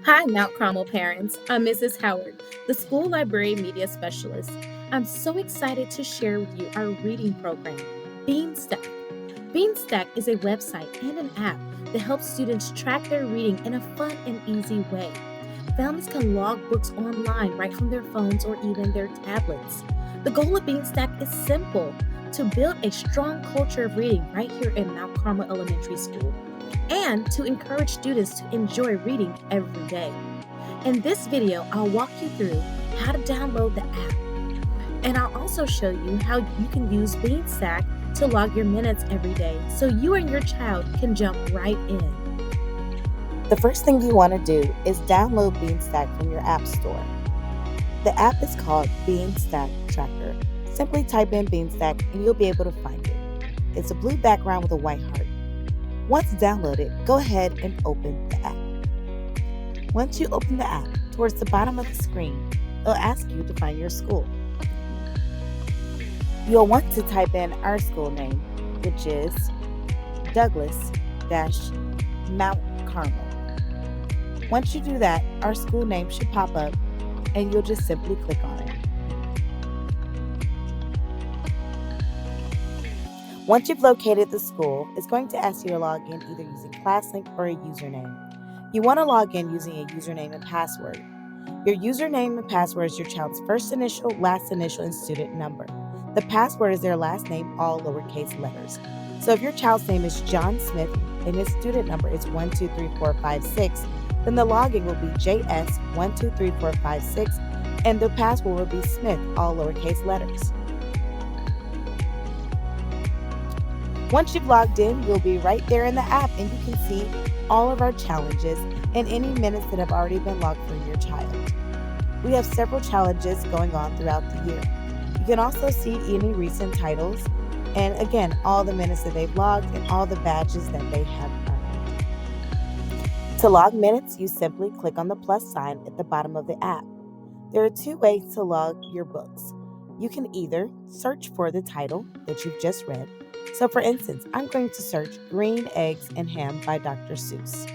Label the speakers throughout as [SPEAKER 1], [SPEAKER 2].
[SPEAKER 1] Hi, Mount Carmel parents. I'm Mrs. Howard, the school library media specialist. I'm so excited to share with you our reading program, Beanstack. Beanstack is a website and an app that helps students track their reading in a fun and easy way. Families can log books online right from their phones or even their tablets. The goal of Beanstack is simple to build a strong culture of reading right here in Mount Carmel Elementary School and to encourage students to enjoy reading every day. In this video, I'll walk you through how to download the app, and I'll also show you how you can use Beanstack to log your minutes every day so you and your child can jump right in. The first thing you want to do is download Beanstack from your App Store. The app is called Beanstack Tracker. Simply type in Beanstack and you'll be able to find it. It's a blue background with a white heart. Once downloaded, go ahead and open the app. Once you open the app, towards the bottom of the screen, it'll ask you to find your school. You'll want to type in our school name, which is Douglas-Mount Carmel. Once you do that, our school name should pop up and you'll just simply click on it. Once you've located the school, it's going to ask you to log in either using ClassLink or a username. You want to log in using a username and password. Your username and password is your child's first initial, last initial, and student number. The password is their last name, all lowercase letters. So if your child's name is John Smith and his student number is 123456, then the login will be JS123456 and the password will be Smith, all lowercase letters. Once you've logged in, you'll be right there in the app and you can see all of our challenges and any minutes that have already been logged for your child. We have several challenges going on throughout the year. You can also see any recent titles and again, all the minutes that they've logged and all the badges that they have earned. To log minutes, you simply click on the plus sign at the bottom of the app. There are two ways to log your books. You can either search for the title that you've just read. So for instance, I'm going to search Green Eggs and Ham by Dr. Seuss.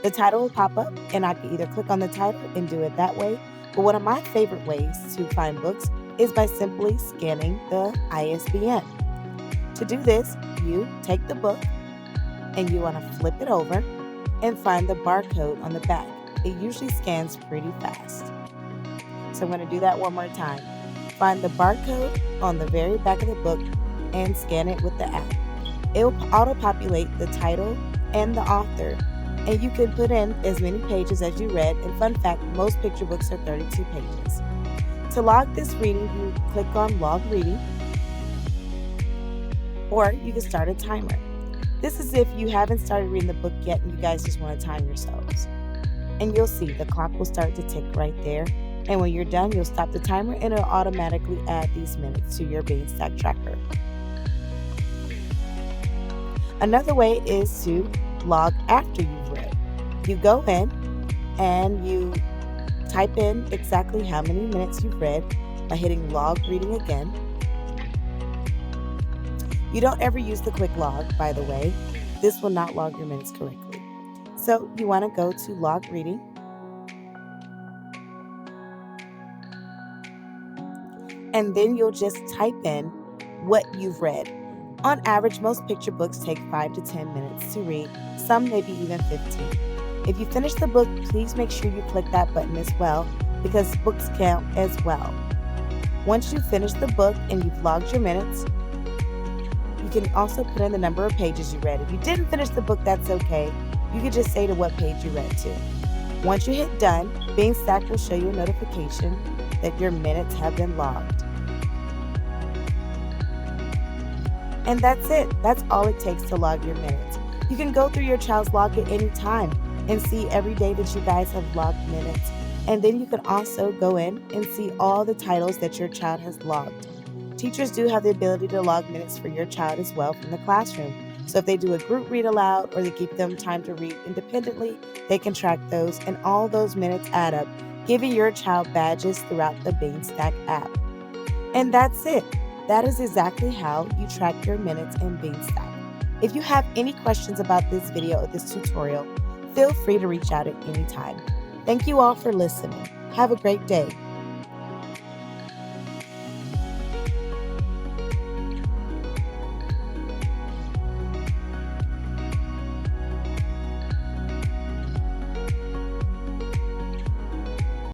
[SPEAKER 1] The title will pop up and I can either click on the title and do it that way. But one of my favorite ways to find books is by simply scanning the ISBN. To do this, you take the book and you want to flip it over and find the barcode on the back. It usually scans pretty fast. So I'm going to do that one more time. Find the barcode on the very back of the book and scan it with the app. It will auto-populate the title and the author, and you can put in as many pages as you read. And fun fact, most picture books are 32 pages. To log this reading, you click on Log Reading, or you can start a timer. This is if you haven't started reading the book yet and you guys just want to time yourselves. And you'll see the clock will start to tick right there. And when you're done, you'll stop the timer and it'll automatically add these minutes to your Beanstack tracker. Another way is to log after you've read. You go in and you type in exactly how many minutes you've read by hitting log reading again. You don't ever use the quick log, by the way. This will not log your minutes correctly. So you want to go to log reading. And then you'll just type in what you've read. On average, most picture books take 5 to 10 minutes to read, some maybe even 15. If you finish the book, please make sure you click that button as well because books count as well. Once you finish the book and you've logged your minutes, you can also put in the number of pages you read. If you didn't finish the book, that's okay. You can just say to what page you read to. Once you hit done, Beanstack will show you a notification that your minutes have been logged. And that's it. That's all it takes to log your minutes. You can go through your child's log at any time and see every day that you guys have logged minutes. And then you can also go in and see all the titles that your child has logged. Teachers do have the ability to log minutes for your child as well from the classroom. So if they do a group read aloud or they give them time to read independently, they can track those and all those minutes add up, giving your child badges throughout the Beanstack app. And that's it. That is exactly how you track your minutes in Beanstack.
[SPEAKER 2] If you have any questions about this video or this tutorial, feel free to reach out at any time. Thank you all for listening. Have a great day.